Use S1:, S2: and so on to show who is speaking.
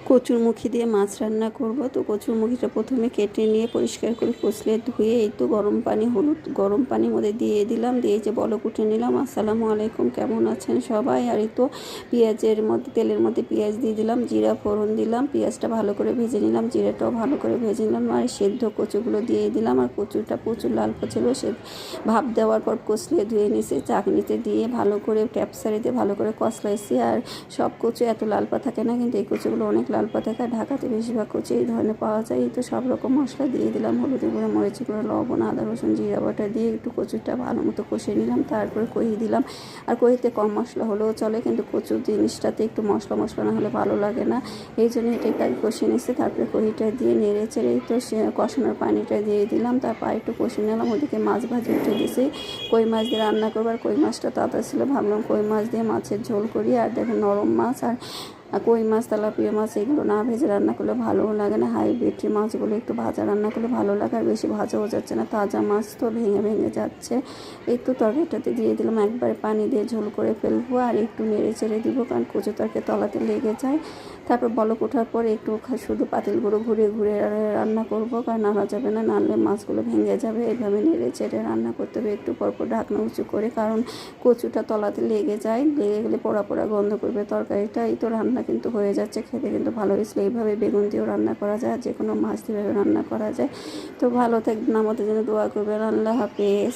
S1: কচুরমুখী দিয়ে মাছ রান্না করব। তো কচুরমুখীটা প্রথমে কেটে নিয়ে পরিষ্কার করে কচলে ধুয়ে এই তো গরম পানি, হলুদ গরম পানির মধ্যে দিয়ে দিলাম, দিয়ে যে বলক উঠে নিলাম। আসসালামু আলাইকুম, কেমন আছেন সবাই? আর এই তো পেঁয়াজের মধ্যে, তেলের মধ্যে পেঁয়াজ দিয়ে দিলাম, জিরা ফোড়ন দিলাম, পেঁয়াজটা ভালো করে ভেজে নিলাম, জিরাটাও ভালো করে ভেজে নিলাম, আর সেদ্ধ কচুগুলো দিয়ে দিলাম। আর কচুটা প্রচুর লাল ছিল, সে ভাপ দেওয়ার পর কচলে ধুয়ে নিয়েছি, চাকনিতে দিয়ে ভালো করে ট্যাপসারি দিয়ে ভালো করে কষলাইছি। আর সব কচু এত লাল পা থাকে না, কিন্তু এই কচুগুলো অনেক লাল পা থাকে। ঢাকাতে বেশিরভাগ কচু এই ধরনের পাওয়া যায়। এই তো সব রকম মশলা দিয়ে দিলাম, হলুদ গুঁড়ো, মরিচ গুঁড়ো, লবণ, আদা রসুন জিরা বাটা দিয়ে একটু কচুটা ভালো মতো কষিয়ে নিলাম। তারপরে কষিয়ে দিলাম। আর কষিতে কম মশলা হলেও চলে, কিন্তু কচুর জিনিসটাতে একটু মশলা না হলে ভালো লাগে না, এই জন্য এটাকে কষিয়ে নিচ্ছি। তারপরে কষিটা দিয়ে নেড়ে চেড়ে তো সে কষানোর পানিটা দিয়ে দিলাম। তারপর একটু কষিয়ে নিলাম। ওদিকে মাছ ভাজি উঠে দিয়েছি, কই মাছ দিয়ে রান্না করবো। আর কই মাছটা তাজা ছিল, ভাবলাম কই মাছ দিয়ে মাছের ঝোল করি। আর দেখেন নরম মাছ, আর কই মাছ, তেলাপিয়া মাছ এগুলো না ভেজে রান্না করলে ভালোও লাগে না। হাইব্রিড মাছগুলো একটু ভাজা রান্না করলে ভালো লাগে, আর বেশি ভাজাও যাচ্ছে না, তাজা মাছ তো ভেঙে যাচ্ছে। এই তো তরকারিটাতে দিয়ে দিলাম, একবারে পানি দিয়ে ঝোল করে ফেলবো। আর একটু নেড়ে চেড়ে দিব, কারণ কচু তরকারি তলাতে লেগে যায়। তারপর বলক ওঠার পর একটু শুধু পাতিলগুলো ঘুরে ঘুরে রান্না করবো, কারণ নাড়া যাবে না, নাড়লে মাছগুলো ভেঙে যাবে। এইভাবে নেড়ে চেড়ে রান্না করতে হবে, একটু পরপর ঢাকনা উঁচু করে, কারণ কচুটা তলাতে লেগে যায়, লেগে গেলে পোড়া পোড়া গন্ধ করবে তরকারিটা। এই তো রান্না কিন্তু হয়ে যাচ্ছে, খেতে কিন্তু ভালো হয়েছিল। এইভাবে বেগুন দিয়েও রান্না করা যায়, যে কোনো মাছ দিয়ে রান্না করা যায়। তো ভালো থাকবেন, আমাদের জন্য দোয়া করবেন। আল্লাহ হাফেজ।